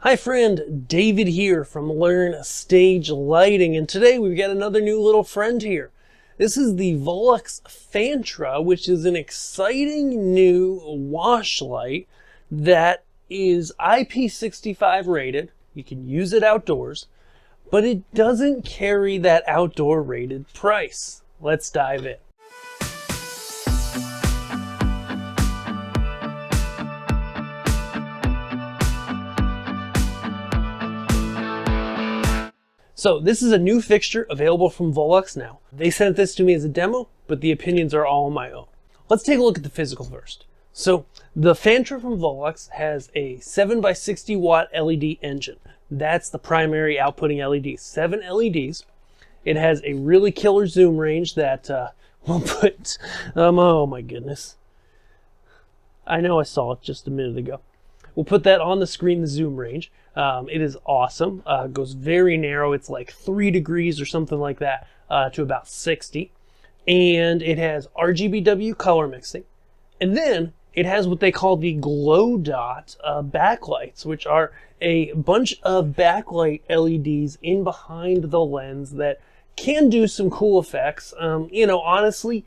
Hi friend, David here from Learn Stage Lighting, and today we've got another new little friend here. This is the Volux Phantra, which is an exciting new wash light that is IP65 rated. You can use it outdoors, but it doesn't carry that outdoor rated price. Let's dive in. So this is a new fixture available from Volux now. They sent this to me as a demo, but the opinions are all my own. Let's take a look at the physical first. So the Phantra from Volux has a 7x60 watt LED engine. That's the primary outputting LED, 7 LEDs. It has a really killer zoom range that will put, oh my goodness. I know I saw it just a minute ago. We'll put that on the screen, the zoom range. It is awesome. It goes very narrow. It's like 3 degrees or something like that to about 60. And it has RGBW color mixing. And then it has what they call the glow dot backlights, which are a bunch of backlight LEDs in behind the lens that can do some cool effects. You know, honestly,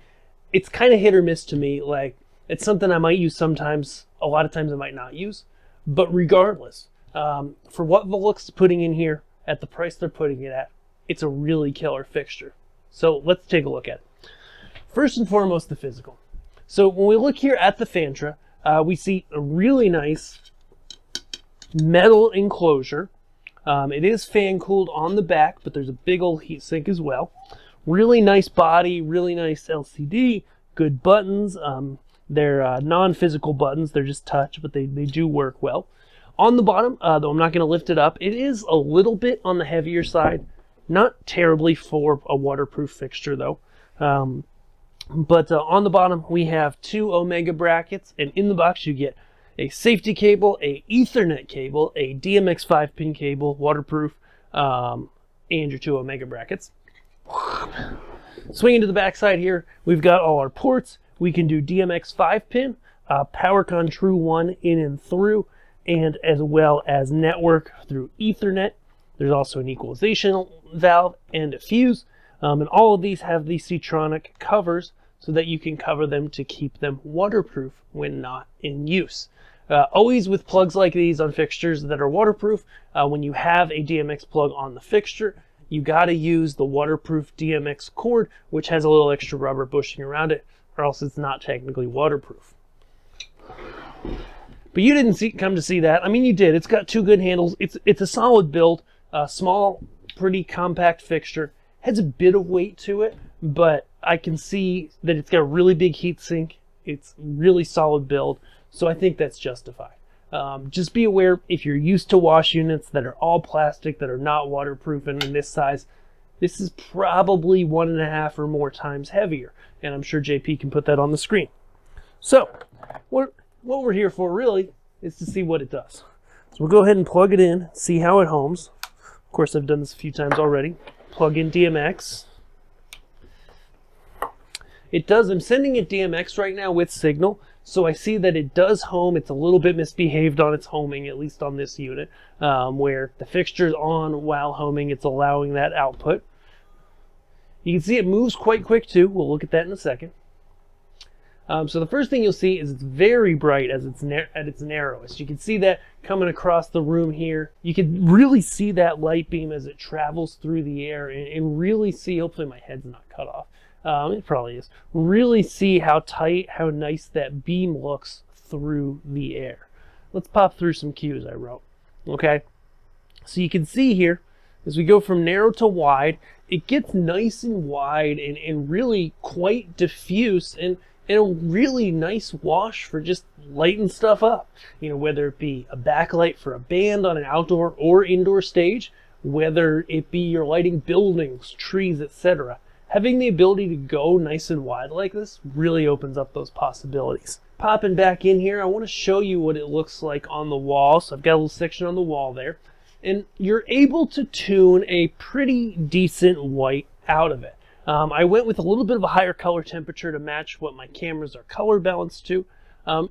it's kind of hit or miss to me. Like, it's something I might use sometimes. A lot of times I might not use. But regardless, for what Volux is putting in here, at the price they're putting it at, it's a really killer fixture. So let's take a look at it. First and foremost, the physical. So when we look here at the Phantra, we see a really nice metal enclosure. It is fan cooled on the back, but there's a big old heat sink as well. Really nice body, really nice LCD, good buttons. They're non-physical buttons, they're just touch, but they do work well. On the bottom, though I'm not going to lift it up, it is a little bit on the heavier side. Not terribly for a waterproof fixture though. But on the bottom we have 2 Omega brackets, and in the box you get a safety cable, a Ethernet cable, a DMX 5-pin cable, waterproof, and your 2 Omega brackets. Swinging to the back side here, we've got all our ports. We can do DMX 5-pin, PowerCon True 1 in and through, and as well as network through Ethernet. There's also an equalization valve and a fuse, and all of these have the Seatronic covers so that you can cover them to keep them waterproof when not in use. Always with plugs like these on fixtures that are waterproof, when you have a DMX plug on the fixture, you got to use the waterproof DMX cord, which has a little extra rubber bushing around it, or else it's not technically waterproof. But you didn't come to see that. I mean, you did. It's got 2 good handles. It's a solid build, small, pretty compact fixture. Has a bit of weight to it, but I can see that it's got a really big heat sink. It's really solid build, so I think that's justified. Just be aware, if you're used to wash units that are all plastic, that are not waterproof and in this size, this is probably 1.5 or more times heavier, and I'm sure JP can put that on the screen. So, what we're here for really is to see what it does. So we'll go ahead and plug it in, see how it homes. Of course, I've done this a few times already. Plug in DMX. It does, I'm sending it DMX right now with signal, so I see that it does home. It's a little bit misbehaved on its homing, at least on this unit, where the fixture's on while homing, it's allowing that output. You can see it moves quite quick too. We'll look at that in a second. So the first thing you'll see is it's very bright as it's at its narrowest. You can see that coming across the room here. You can really see that light beam as it travels through the air and really see, hopefully my head's not cut off. It probably is. Really see how tight, how nice that beam looks through the air. Let's pop through some cues I wrote. Okay, so you can see here, as we go from narrow to wide, it gets nice and wide and really quite diffuse and a really nice wash for just lighting stuff up. You know, whether it be a backlight for a band on an outdoor or indoor stage, whether it be you're lighting buildings, trees, etc. Having the ability to go nice and wide like this really opens up those possibilities. Popping back in here, I want to show you what it looks like on the wall. So I've got a little section on the wall there. And you're able to tune a pretty decent white out of it. I went with a little bit of a higher color temperature to match what my cameras are color balanced to.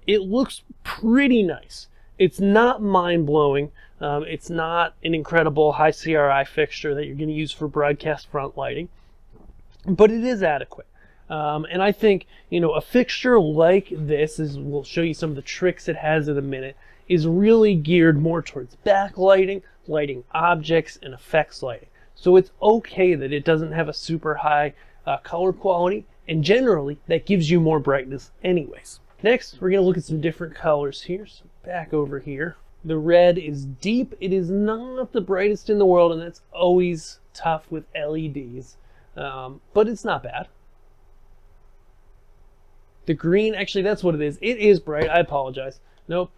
It looks pretty nice. It's not mind-blowing, It's not an incredible high CRI fixture that you're going to use for broadcast front lighting, but it is adequate. And I think, a fixture like this, we'll show you some of the tricks it has in a minute, is really geared more towards backlighting, lighting objects, and effects lighting. So it's okay that it doesn't have a super high color quality, and generally that gives you more brightness anyways. Next, we're going to look at some different colors here. So back over here. The red is deep. It is not the brightest in the world, and that's always tough with LEDs, but it's not bad. The green, actually that's what it is. It is bright. I apologize. Nope.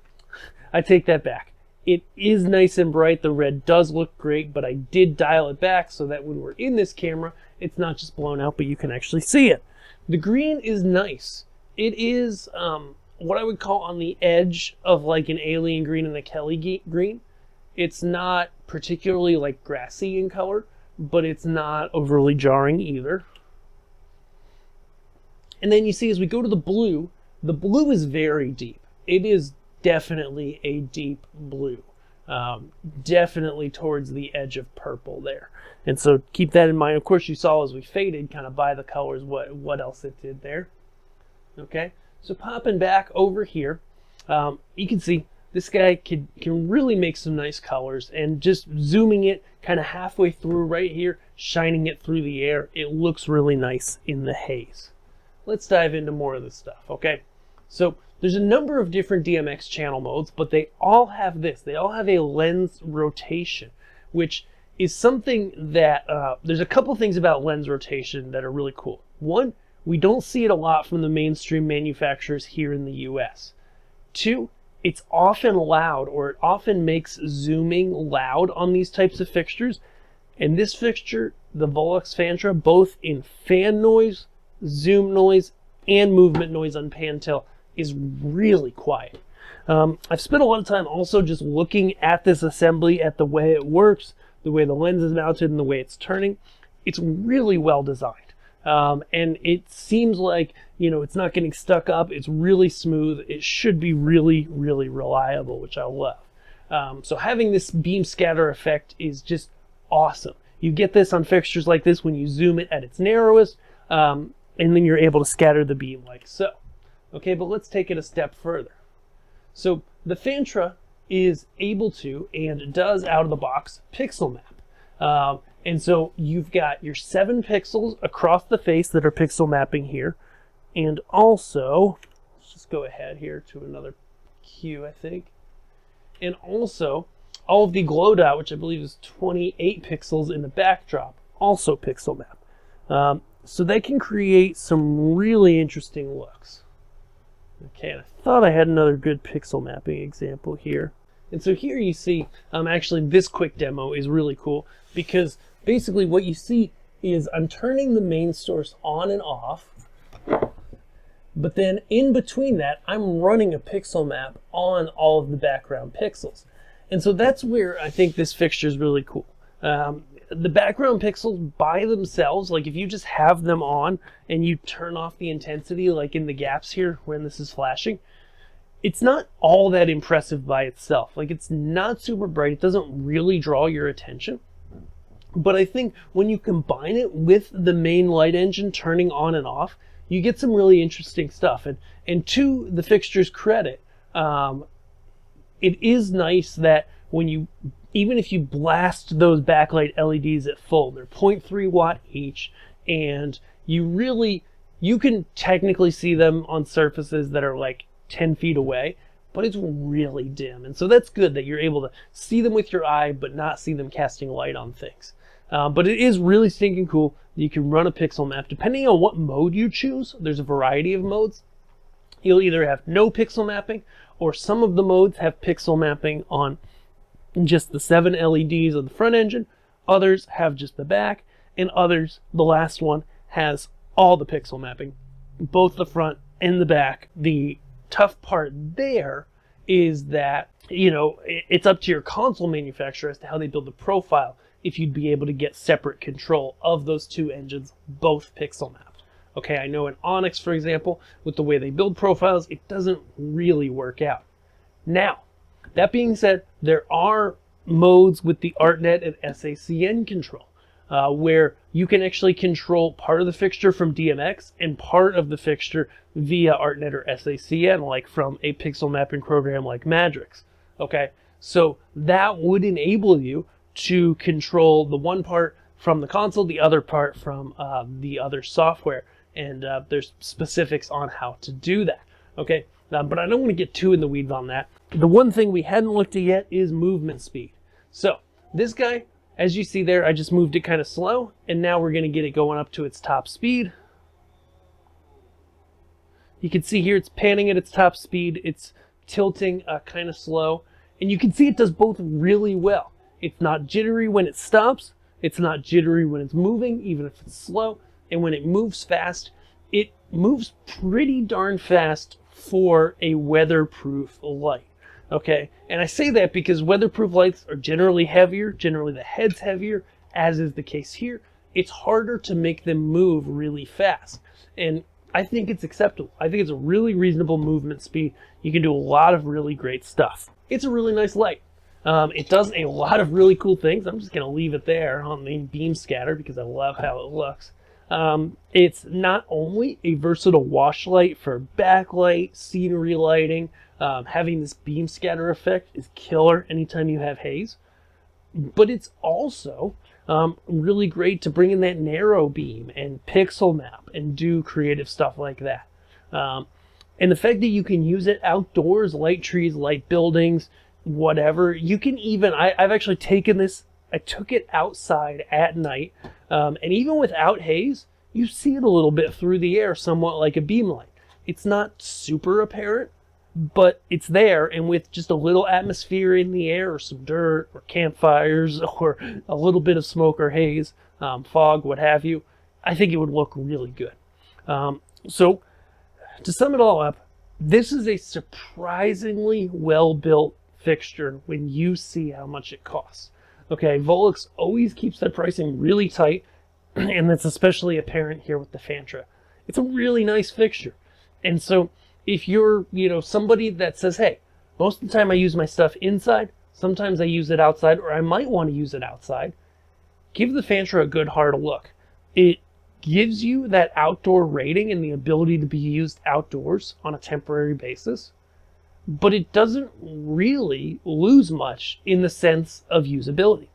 I take that back. It is nice and bright. The red does look great, but I did dial it back so that when we're in this camera, it's not just blown out, but you can actually see it. The green is nice. It is what I would call on the edge of like an alien green and a Kelly green. It's not particularly like grassy in color, but it's not overly jarring either. And then you see as we go to the blue is very deep. It is definitely a deep blue. Definitely towards the edge of purple there. And so keep that in mind. Of course, you saw as we faded kind of by the colors what else it did there. Okay, so popping back over here, you can see this guy can really make some nice colors, and just zooming it kind of halfway through right here, shining it through the air, it looks really nice in the haze. Let's dive into more of this stuff, okay? So there's a number of different DMX channel modes, but they all have this. They all have a lens rotation, which is something that, there's a couple things about lens rotation that are really cool. One, we don't see it a lot from the mainstream manufacturers here in the US. Two, it's often loud, or it often makes zooming loud on these types of fixtures. And this fixture, the Volux Phantra, both in fan noise, zoom noise, and movement noise on pan tilt, is really quiet. I've spent a lot of time also just looking at this assembly, at the way it works, the way the lens is mounted, and the way it's turning. It's really well designed. And it seems like, it's not getting stuck up. It's really smooth. It should be really, really reliable, which I love. So having this beam scatter effect is just awesome. You get this on fixtures like this when you zoom it at its narrowest, and then you're able to scatter the beam like so. Okay, but let's take it a step further. So the Phantra is able to, and does out of the box, pixel map. And so you've got your 7 pixels across the face that are pixel mapping here. And also, let's just go ahead here to another cue, I think. And also, all of the glow dot, which I believe is 28 pixels in the backdrop, also pixel map. So they can create some really interesting looks. Okay, and I thought I had another good pixel mapping example here. And so here you see, actually this quick demo is really cool, because basically what you see is I'm turning the main source on and off, but then in between that, I'm running a pixel map on all of the background pixels. And so that's where I think this fixture is really cool. The background pixels by themselves, like if you just have them on and you turn off the intensity, like in the gaps here when this is flashing, it's not all that impressive by itself. Like it's not super bright. It doesn't really draw your attention. But I think when you combine it with the main light engine turning on and off, you get some really interesting stuff. And to the fixture's credit, it is nice that when you, even if you blast those backlight LEDs at full, they're 0.3 watt each, and you can technically see them on surfaces that are like 10 feet away, but it's really dim. And so that's good that you're able to see them with your eye, but not see them casting light on things. But it is really stinking cool that you can run a pixel map. Depending on what mode you choose, there's a variety of modes. You'll either have no pixel mapping, or some of the modes have pixel mapping on just the 7 LEDs of the front engine. Others have just the back, and others, the last one, has all the pixel mapping, both the front and the back. The tough part there is that, it's up to your console manufacturer as to how they build the profile, if you'd be able to get separate control of those 2 engines, both pixel mapped. Okay, I know in Onyx, for example, with the way they build profiles, it doesn't really work out. Now, that being said, there are modes with the ArtNet and sACN control, where you can actually control part of the fixture from DMX and part of the fixture via ArtNet or sACN, like from a pixel mapping program like Madrix. Okay, so that would enable you to control the one part from the console, the other part from the other software, and there's specifics on how to do that. Okay, but I don't want to get too in the weeds on that. The one thing we hadn't looked at yet is movement speed. So this guy, as you see there, I just moved it kind of slow, and now we're going to get it going up to its top speed. You can see here it's panning at its top speed. It's tilting kind of slow, and you can see it does both really well. It's not jittery when it stops. It's not jittery when it's moving, even if it's slow. And when it moves fast, it moves pretty darn fast for a weatherproof light. Okay, and I say that because weatherproof lights are generally heavier, generally the head's heavier, as is the case here. It's harder to make them move really fast, and I think it's acceptable. I think it's a really reasonable movement speed. You can do a lot of really great stuff. It's a really nice light. It does a lot of really cool things. I'm just going to leave it there on the beam scatter because I love how it looks. It's not only a versatile wash light for backlight, scenery lighting. Having this beam scatter effect is killer anytime you have haze, but it's also really great to bring in that narrow beam and pixel map and do creative stuff like that. And the fact that you can use it outdoors, light trees, light buildings, whatever. You can even, I've actually taken this, I took it outside at night, and even without haze, you see it a little bit through the air, somewhat like a beam light. It's not super apparent, but it's there, and with just a little atmosphere in the air, or some dirt, or campfires, or a little bit of smoke or haze, fog, what have you, I think it would look really good. So, to sum it all up, this is a surprisingly well-built fixture when you see how much it costs. Okay, Volux always keeps their pricing really tight, and that's especially apparent here with the Phantra. It's a really nice fixture, and so if you're, somebody that says, hey, most of the time I use my stuff inside, sometimes I use it outside, or I might want to use it outside, give the Phantra a good hard look. It gives you that outdoor rating and the ability to be used outdoors on a temporary basis, but it doesn't really lose much in the sense of usability.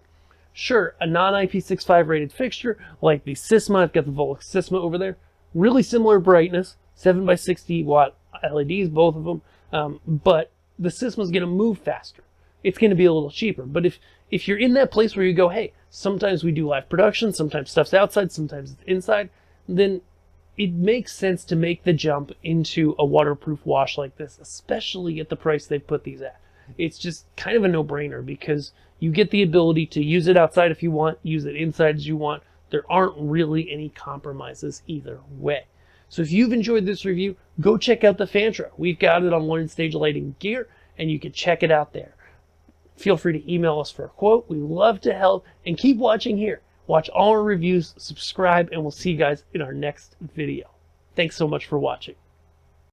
Sure, a non-IP65 rated fixture like the Sysma, I've got the Volux Sysma over there, really similar brightness, 7 by 60 watt LEDs, both of them, but the Sysma's going to move faster. It's going to be a little cheaper, but if you're in that place where you go, hey, sometimes we do live production, sometimes stuff's outside, sometimes it's inside, then it makes sense to make the jump into a waterproof wash like this, especially at the price they've put these at. It's just kind of a no-brainer because you get the ability to use it outside if you want, use it inside as you want. There aren't really any compromises either way. So if you've enjoyed this review, go check out the Phantra. We've got it on Learn Stage Lighting Gear, and you can check it out there. Feel free to email us for a quote. We love to help, and keep watching here. Watch all our reviews, subscribe, and we'll see you guys in our next video. Thanks so much for watching.